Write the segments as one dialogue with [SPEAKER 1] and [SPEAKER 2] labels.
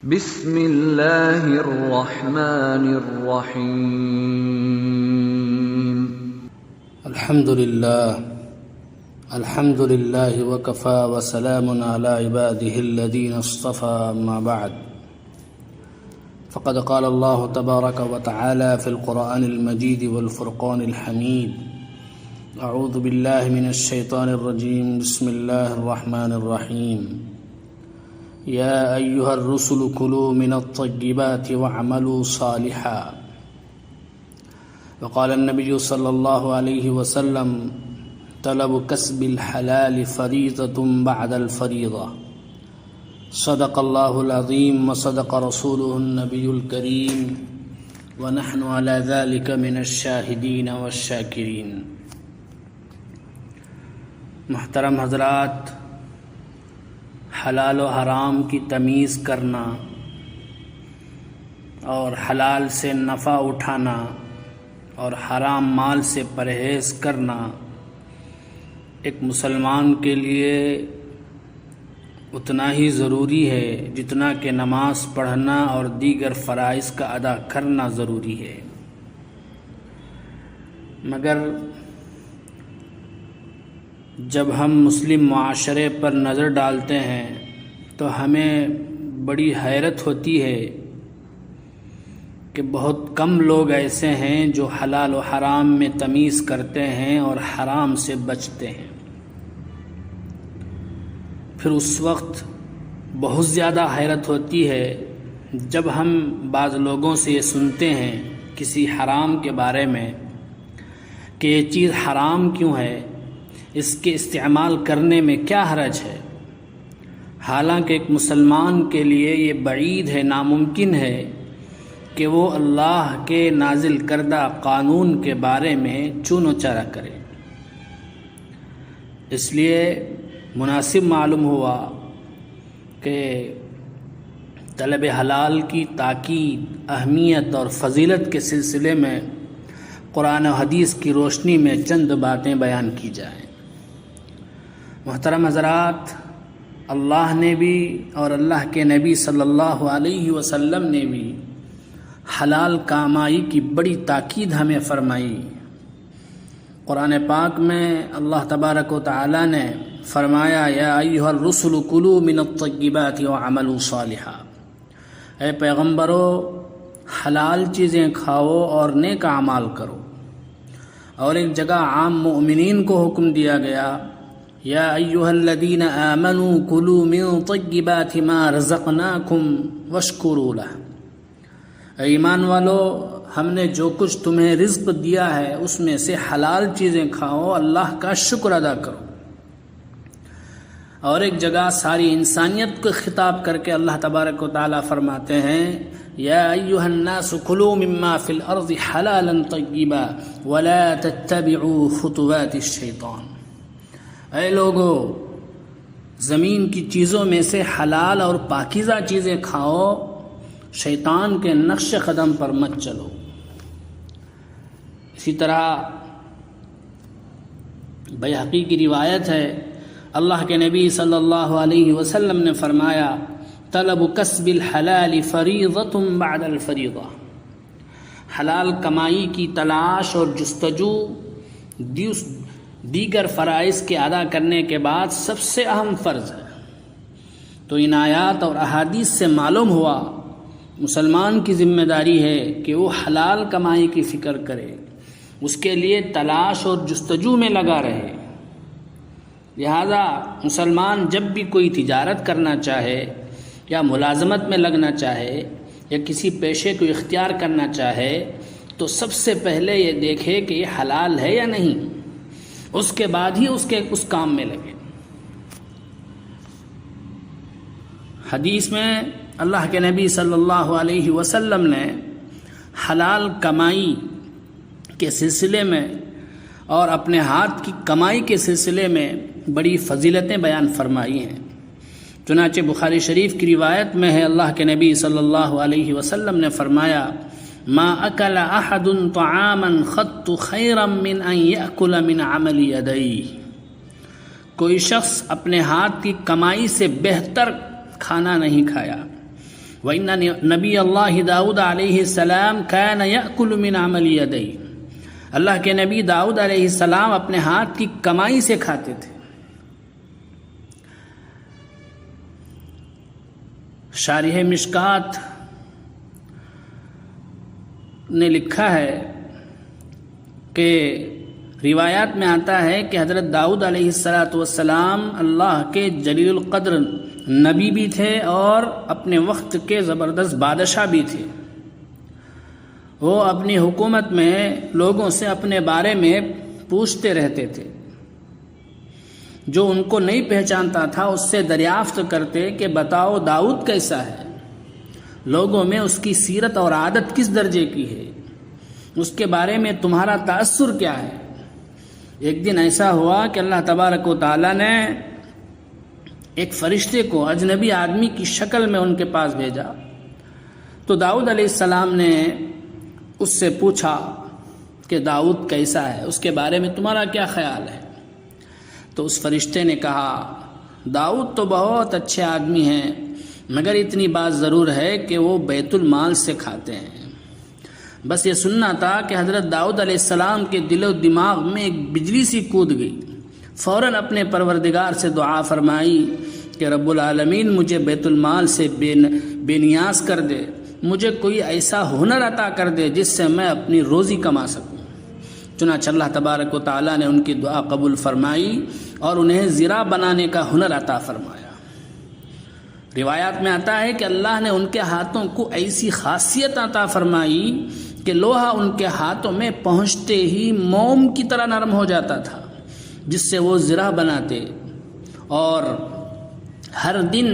[SPEAKER 1] بسم اللہ الرحمن الرحیم
[SPEAKER 2] الحمد للہ وکفى وسلام علی عباده الذین اصطفى اما بعد فقد قال اللہ تبارک وتعالى في القرآن المجید والفرقان الحمید اعوذ باللہ من الشیطان الرجیم بسم اللہ الرحمن الرحیم یا ایہا الرسل کلوا من الطیبات واعملوا صالحا وقال النبی صلی اللہ علیہ وسلم طلب کسب الحلال فریضۃ بعد الفریضہ صدق اللہ العظیم وصدق رسولہ النبی الکریم ونحن على ذلك من الشاہدین والشاکرین۔ محترم حضرات، حلال و حرام کی تمیز کرنا اور حلال سے نفع اٹھانا اور حرام مال سے پرہیز کرنا ایک مسلمان کے لیے اتنا ہی ضروری ہے جتنا کہ نماز پڑھنا اور دیگر فرائض کا ادا کرنا ضروری ہے۔ مگر جب ہم مسلم معاشرے پر نظر ڈالتے ہیں تو ہمیں بڑی حیرت ہوتی ہے کہ بہت کم لوگ ایسے ہیں جو حلال و حرام میں تمیز کرتے ہیں اور حرام سے بچتے ہیں۔ پھر اس وقت بہت زیادہ حیرت ہوتی ہے جب ہم بعض لوگوں سے یہ سنتے ہیں کسی حرام کے بارے میں کہ یہ چیز حرام کیوں ہے، اس کے استعمال کرنے میں کیا حرج ہے، حالانکہ ایک مسلمان کے لیے یہ بعید ہے، ناممکن ہے کہ وہ اللہ کے نازل کردہ قانون کے بارے میں چون و چرا کرے۔ اس لیے مناسب معلوم ہوا کہ طلب حلال کی تاکید، اہمیت اور فضیلت کے سلسلے میں قرآن و حدیث کی روشنی میں چند باتیں بیان کی جائیں۔ محترم حضرات، اللہ نے بھی اور اللہ کے نبی صلی اللہ علیہ وسلم نے بھی حلال کمائی کی بڑی تاکید ہمیں فرمائی۔ قرآن پاک میں اللہ تبارک و تعالی نے فرمایا یا ایھا الرسل کلوا من الطیبات واعملوا صالحا، اے پیغمبرو حلال چیزیں کھاؤ اور نیک اعمال کرو۔ اور ایک جگہ عام مؤمنین کو حکم دیا گیا یا ایھا الذین آمنوا کلوا من طیبات ما رزقناکم واشکروا لہ، اے ایمان والو ہم نے جو کچھ تمہیں رزق دیا ہے اس میں سے حلال چیزیں کھاؤ، اللہ کا شکر ادا کرو۔ اور ایک جگہ ساری انسانیت کو خطاب کر کے اللہ تبارک و تعالی فرماتے ہیں یا ایھا الناس کلوا مما فی الارض حلالا طیبا ولا تتبعوا خطوات الشیطان، اے لوگو زمین کی چیزوں میں سے حلال اور پاکیزہ چیزیں کھاؤ، شیطان کے نقش قدم پر مت چلو۔ اسی طرح بیہقی کی روایت ہے، اللہ کے نبی صلی اللہ علیہ وسلم نے فرمایا طلب کسب الحلال فریضۃ بعد الفریضہ، حلال کمائی کی تلاش اور جستجو دیگر فرائض کے ادا کرنے کے بعد سب سے اہم فرض ہے۔ تو ان آیات اور احادیث سے معلوم ہوا مسلمان کی ذمہ داری ہے کہ وہ حلال کمائی کی فکر کرے، اس کے لیے تلاش اور جستجو میں لگا رہے۔ لہذا مسلمان جب بھی کوئی تجارت کرنا چاہے یا ملازمت میں لگنا چاہے یا کسی پیشے کو اختیار کرنا چاہے تو سب سے پہلے یہ دیکھے کہ یہ حلال ہے یا نہیں، اس کے بعد ہی اس کام میں لگے۔ حدیث میں اللہ کے نبی صلی اللہ علیہ وسلم نے حلال کمائی کے سلسلے میں اور اپنے ہاتھ کی کمائی کے سلسلے میں بڑی فضیلتیں بیان فرمائی ہیں۔ چنانچہ بخاری شریف کی روایت میں ہے، اللہ کے نبی صلی اللہ علیہ وسلم نے فرمایا ما اکل احد طعاما خط خیرا من ان یأکل من عمل یدیہ، کوئی شخص اپنے ہاتھ کی کمائی سے بہتر کھانا نہیں کھایا وَإِنَّ نبی اللہ داؤد علیہ السلام كَانَ يَأْكُلُ مِنْ عَمَلِ يَدَيْهِ، اللہ کے نبی داؤد علیہ السلام اپنے ہاتھ کی کمائی سے کھاتے تھے۔ شارح مشکات نے لکھا ہے کہ روایات میں آتا ہے کہ حضرت داؤد علیہ السلام اللہ کے جلیل القدر نبی بھی تھے اور اپنے وقت کے زبردست بادشاہ بھی تھے۔ وہ اپنی حکومت میں لوگوں سے اپنے بارے میں پوچھتے رہتے تھے، جو ان کو نہیں پہچانتا تھا اس سے دریافت کرتے کہ بتاؤ داؤد کیسا ہے، لوگوں میں اس کی سیرت اور عادت کس درجے کی ہے، اس کے بارے میں تمہارا تأثر کیا ہے۔ ایک دن ایسا ہوا کہ اللہ تبارک و تعالیٰ نے ایک فرشتے کو اجنبی آدمی کی شکل میں ان کے پاس بھیجا، تو داؤد علیہ السلام نے اس سے پوچھا کہ داؤد کیسا ہے، اس کے بارے میں تمہارا کیا خیال ہے؟ تو اس فرشتے نے کہا داؤد تو بہت اچھے آدمی ہیں، مگر اتنی بات ضرور ہے کہ وہ بیت المال سے کھاتے ہیں۔ بس یہ سننا تھا کہ حضرت داؤد علیہ السلام کے دل و دماغ میں ایک بجلی سی کود گئی، فوراً اپنے پروردگار سے دعا فرمائی کہ رب العالمین مجھے بیت المال سے بے نیاز کر دے، مجھے کوئی ایسا ہنر عطا کر دے جس سے میں اپنی روزی کما سکوں۔ چنانچہ اللہ تبارک و تعالیٰ نے ان کی دعا قبول فرمائی اور انہیں زرہ بنانے کا ہنر عطا فرمایا۔ روایات میں آتا ہے کہ اللہ نے ان کے ہاتھوں کو ایسی خاصیت عطا فرمائی کہ لوہا ان کے ہاتھوں میں پہنچتے ہی موم کی طرح نرم ہو جاتا تھا، جس سے وہ زرہ بناتے اور ہر دن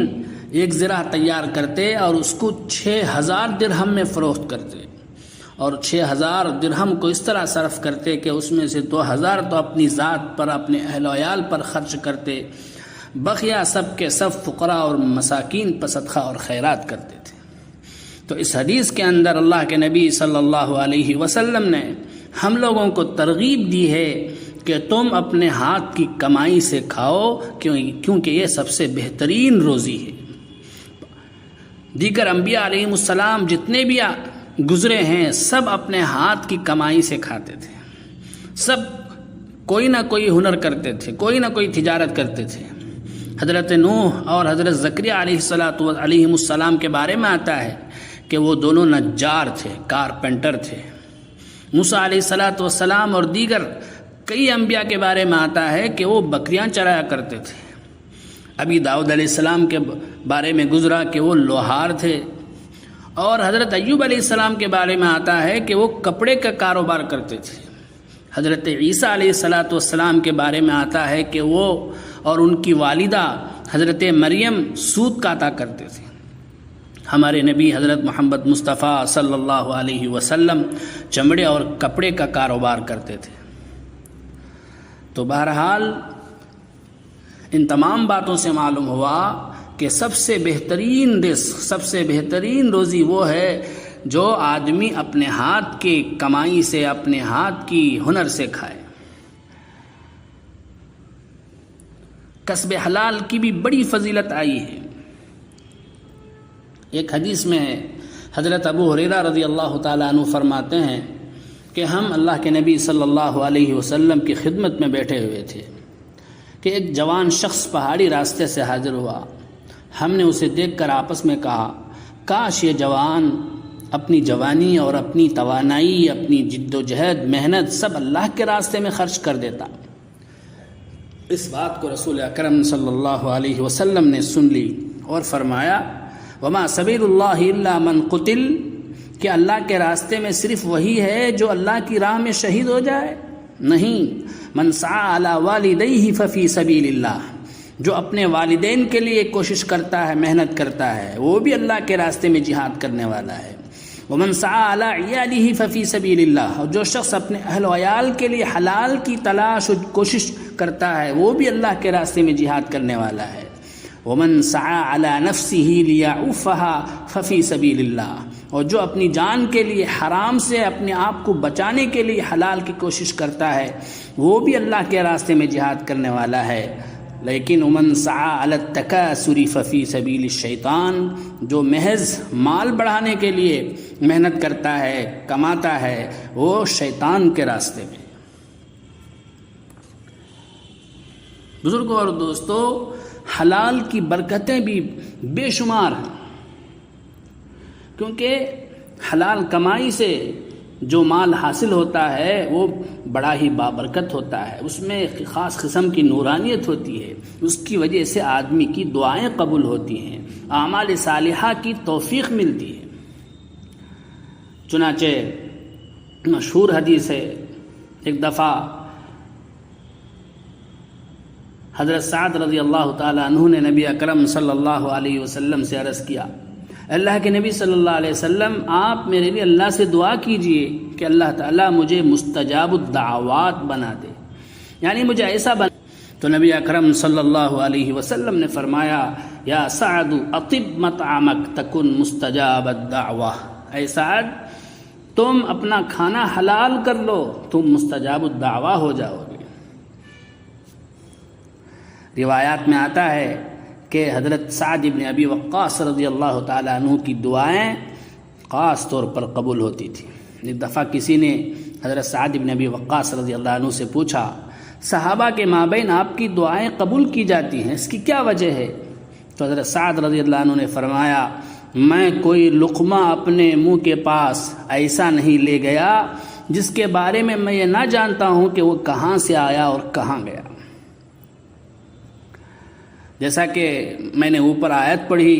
[SPEAKER 2] ایک زرہ تیار کرتے اور اس کو 6000 درہم میں فروخت کرتے، اور 6000 درہم کو اس طرح صرف کرتے کہ اس میں سے 2000 تو اپنی ذات پر، اپنے اہل و عیال پر خرچ کرتے، بقیہ سب کے سب فقراء اور مساکین پر صدقہ اور خیرات کرتے تھے۔ تو اس حدیث کے اندر اللہ کے نبی صلی اللہ علیہ وسلم نے ہم لوگوں کو ترغیب دی ہے کہ تم اپنے ہاتھ کی کمائی سے کھاؤ، کیونکہ یہ سب سے بہترین روزی ہے۔ دیگر انبیاء علیہ السلام جتنے بھی گزرے ہیں سب اپنے ہاتھ کی کمائی سے کھاتے تھے، سب کوئی نہ کوئی ہنر کرتے تھے، کوئی نہ کوئی تجارت کرتے تھے۔ حضرت نوح اور حضرت زکریا علیہ السلام کے بارے میں آتا ہے کہ وہ دونوں نجار تھے، کارپینٹر تھے۔ موسیٰ علیہ السلام اور دیگر کئی انبیاء کے بارے میں آتا ہے کہ وہ بکریاں چرایا کرتے تھے۔ ابھی داؤد علیہ السلام کے بارے میں گزرا کہ وہ لوہار تھے، اور حضرت ایوب علیہ السلام کے بارے میں آتا ہے کہ وہ کپڑے کا کاروبار کرتے تھے۔ حضرت عیسیٰ علیہ السلام کے بارے میں آتا ہے کہ وہ اور ان کی والدہ حضرت مریم سود کاتا کرتے تھے۔ ہمارے نبی حضرت محمد مصطفیٰ صلی اللہ علیہ وسلم چمڑے اور کپڑے کا کاروبار کرتے تھے۔ تو بہرحال ان تمام باتوں سے معلوم ہوا کہ سب سے بہترین رزق، سب سے بہترین روزی وہ ہے جو آدمی اپنے ہاتھ کی کمائی سے، اپنے ہاتھ کی ہنر سے کھائے۔ کسب حلال کی بھی بڑی فضیلت آئی ہے۔ ایک حدیث میں حضرت ابو ہریرہ رضی اللہ تعالیٰ عنہ فرماتے ہیں کہ ہم اللہ کے نبی صلی اللہ علیہ وسلم کی خدمت میں بیٹھے ہوئے تھے کہ ایک جوان شخص پہاڑی راستے سے حاضر ہوا۔ ہم نے اسے دیکھ کر آپس میں کہا کاش یہ جوان اپنی جوانی اور اپنی توانائی، اپنی جد و جہد، محنت سب اللہ کے راستے میں خرچ کر دیتا۔ اس بات کو رسول اکرم صلی اللہ علیہ وسلم نے سن لی اور فرمایا وما سبیل اللہ الا من قتل، کہ اللہ کے راستے میں صرف وہی ہے جو اللہ کی راہ میں شہید ہو جائے؟ نہیں، من سعی علی والدیہ ففی سبیل اللہ، جو اپنے والدین کے لیے کوشش کرتا ہے، محنت کرتا ہے، وہ بھی اللہ کے راستے میں جہاد کرنے والا ہے۔ ومن سعی علی عیالہ ففی سبیل اللہ، اور جو شخص اپنے اہل و عیال کے لیے حلال کی تلاش و کوشش کرتا ہے وہ بھی اللہ کے راستے میں جہاد کرنے والا ہے۔ ومن سعی علی نفسہ لیعفها ففی سبیل اللہ، اور جو اپنی جان کے لیے حرام سے اپنے آپ کو بچانے کے لیے حلال کی کوشش کرتا ہے وہ بھی اللہ کے راستے میں جہاد کرنے والا ہے۔ لیکن امن سعی علی التکاثر ففی سبیل الشیطان، جو محض مال بڑھانے کے لیے محنت کرتا ہے، کماتا ہے، وہ شیطان کے راستے میں۔ بزرگوں اور دوستو، حلال کی برکتیں بھی بے شمار ہیں، کیونکہ حلال کمائی سے جو مال حاصل ہوتا ہے وہ بڑا ہی بابرکت ہوتا ہے، اس میں خاص قسم کی نورانیت ہوتی ہے، اس کی وجہ سے آدمی کی دعائیں قبول ہوتی ہیں، اعمال صالحہ کی توفیق ملتی ہے۔ چنانچہ مشہور حدیث ہے، ایک دفعہ حضرت سعد رضی اللہ تعالیٰ عنہ نے نبی اکرم صلی اللہ علیہ وسلم سے عرض کیا، اللہ کے نبی صلی اللہ علیہ وسلم، آپ میرے لیے اللہ سے دعا کیجئے کہ اللہ تعالیٰ مجھے مستجاب الدعوات بنا دے، یعنی مجھے ایسا بنا۔ تو نبی اکرم صلی اللہ علیہ وسلم نے فرمایا، یا سعد اطب مطعمک تکن مستجاب الدعوہ، اے سعد تم اپنا کھانا حلال کر لو، تم مستجاب الدعوہ ہو جاؤ گے۔ روایات میں آتا ہے کہ حضرت سعد بن ابی وقاص رضی اللہ تعالیٰ عنہ کی دعائیں خاص طور پر قبول ہوتی تھیں۔ ایک دفعہ کسی نے حضرت سعد بن ابی وقاص رضی اللہ عنہ سے پوچھا، صحابہ کے مابین آپ کی دعائیں قبول کی جاتی ہیں، اس کی کیا وجہ ہے؟ تو حضرت سعد رضی اللہ عنہ نے فرمایا، میں کوئی لقمہ اپنے منہ کے پاس ایسا نہیں لے گیا جس کے بارے میں میں یہ نہ جانتا ہوں کہ وہ کہاں سے آیا اور کہاں گیا۔ جیسا کہ میں نے اوپر آیت پڑھی،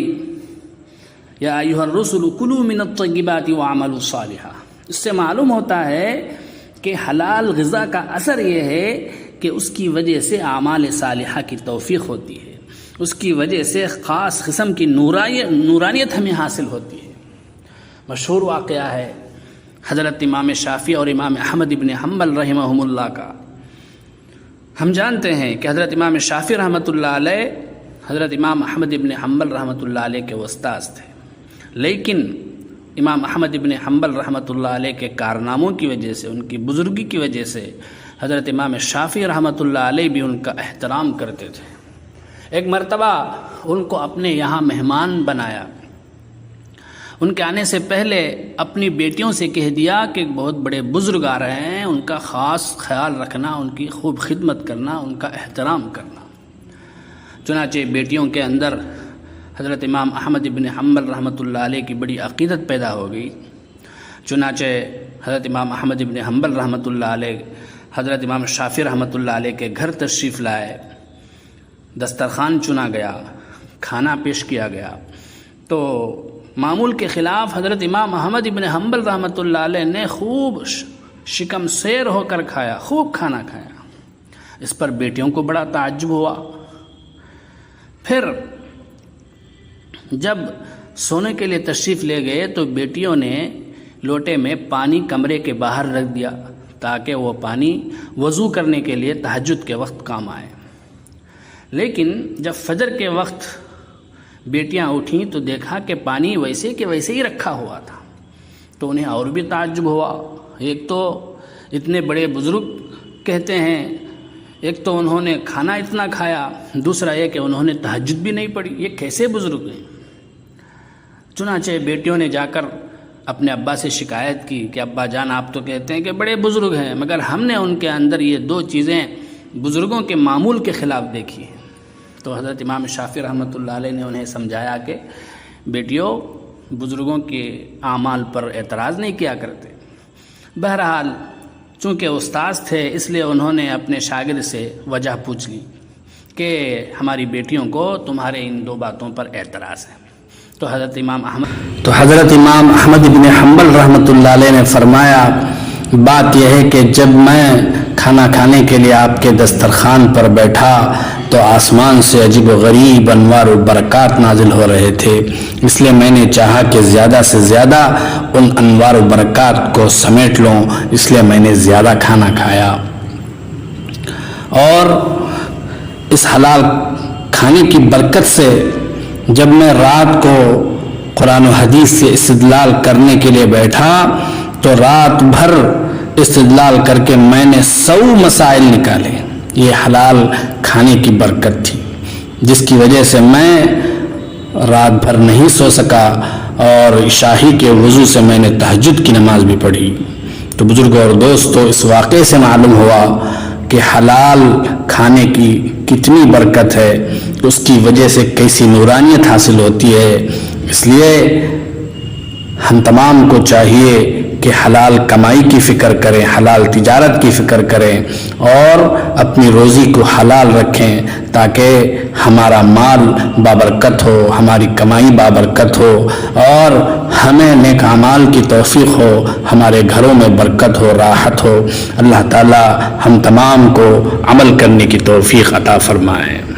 [SPEAKER 2] یا ایھا الرسل کلوا من الطیبات واعملوا صالحا، اس سے معلوم ہوتا ہے کہ حلال غذا کا اثر یہ ہے کہ اس کی وجہ سے اعمال صالحہ کی توفیق ہوتی ہے، اس کی وجہ سے خاص قسم کی نورانیت ہمیں حاصل ہوتی ہے۔ مشہور واقعہ ہے حضرت امام شافعی اور امام احمد ابن حنبل رحمہم اللہ کا۔ ہم جانتے ہیں کہ حضرت امام شافعی رحمۃ اللہ علیہ حضرت امام احمد ابن حنبل رحمۃ اللہ علیہ کے استاذ تھے، لیکن امام احمد ابن حنبل رحمۃ اللہ علیہ کے کارناموں کی وجہ سے، ان کی بزرگی کی وجہ سے حضرت امام شافعی رحمۃ اللہ علیہ بھی ان کا احترام کرتے تھے۔ ایک مرتبہ ان کو اپنے یہاں مہمان بنایا، ان کے آنے سے پہلے اپنی بیٹیوں سے کہہ دیا کہ بہت بڑے بزرگ آ رہے ہیں، ان کا خاص خیال رکھنا، ان کی خوب خدمت کرنا، ان کا احترام کرنا۔ چنانچہ بیٹیوں کے اندر حضرت امام احمد ابن حنبل رحمۃ اللہ علیہ کی بڑی عقیدت پیدا ہو گئی۔ چنانچہ حضرت امام احمد ابن حنبل رحمۃ اللہ علیہ حضرت امام شافعی رحمۃ اللہ علیہ کے گھر تشریف لائے، دسترخوان چنا گیا، کھانا پیش کیا گیا، تو معمول کے خلاف حضرت امام احمد ابن حنبل رحمۃ اللہ علیہ نے خوب شکم سیر ہو کر کھایا، خوب کھانا کھایا۔ اس پر بیٹیوں کو بڑا تعجب ہوا۔ پھر جب سونے کے لیے تشریف لے گئے تو بیٹیوں نے لوٹے میں پانی کمرے کے باہر رکھ دیا تاکہ وہ پانی وضو کرنے کے لیے تہجد کے وقت کام آئے۔ لیکن جب فجر کے وقت بیٹیاں اٹھیں تو دیکھا کہ پانی ویسے کہ ویسے ہی رکھا ہوا تھا، تو انہیں اور بھی تعجب ہوا۔ ایک تو اتنے بڑے بزرگ کہتے ہیں، ایک تو انہوں نے کھانا اتنا کھایا، دوسرا یہ کہ انہوں نے تہجد بھی نہیں پڑھی، یہ کیسے بزرگ ہیں؟ چنانچہ بیٹیوں نے جا کر اپنے ابا سے شکایت کی کہ ابا جان، آپ تو کہتے ہیں کہ بڑے بزرگ ہیں، مگر ہم نے ان کے اندر یہ دو چیزیں بزرگوں کے معمول کے خلاف دیکھی ہیں۔ تو حضرت امام شافعی رحمۃ اللہ علیہ نے انہیں سمجھایا کہ بیٹیوں، بزرگوں کے اعمال پر اعتراض نہیں کیا کرتے۔ بہرحال چونکہ استاذ تھے اس لیے انہوں نے اپنے شاگرد سے وجہ پوچھ لی کہ ہماری بیٹیوں کو تمہارے ان دو باتوں پر اعتراض ہے۔ تو حضرت امام احمد ابن حنبل رحمۃ اللہ علیہ نے فرمایا، بات یہ ہے کہ جب میں کھانا کھانے کے لیے آپ کے دسترخوان پر بیٹھا تو آسمان سے عجیب و غریب انوار و برکات نازل ہو رہے تھے، اس لیے میں نے چاہا کہ زیادہ سے زیادہ ان انوار و برکات کو سمیٹ لوں، اس لیے میں نے زیادہ کھانا کھایا۔ اور اس حلال کھانے کی برکت سے جب میں رات کو قرآن و حدیث سے استدلال کرنے کے لیے بیٹھا تو رات بھر استدلال کر کے میں نے 100 مسائل نکالے، یہ حلال کھانے کی برکت تھی، جس کی وجہ سے میں رات بھر نہیں سو سکا اور عشاء کے وضو سے میں نے تہجد کی نماز بھی پڑھی۔ تو بزرگوں اور دوستو، اس واقعے سے معلوم ہوا کہ حلال کھانے کی کتنی برکت ہے، اس کی وجہ سے کیسی نورانیت حاصل ہوتی ہے۔ اس لیے ہم تمام کو چاہیے کہ حلال کمائی کی فکر کریں، حلال تجارت کی فکر کریں اور اپنی روزی کو حلال رکھیں، تاکہ ہمارا مال بابرکت ہو، ہماری کمائی بابرکت ہو اور ہمیں نیک اعمال کی توفیق ہو، ہمارے گھروں میں برکت ہو، راحت ہو۔ اللہ تعالی ہم تمام کو عمل کرنے کی توفیق عطا فرمائے۔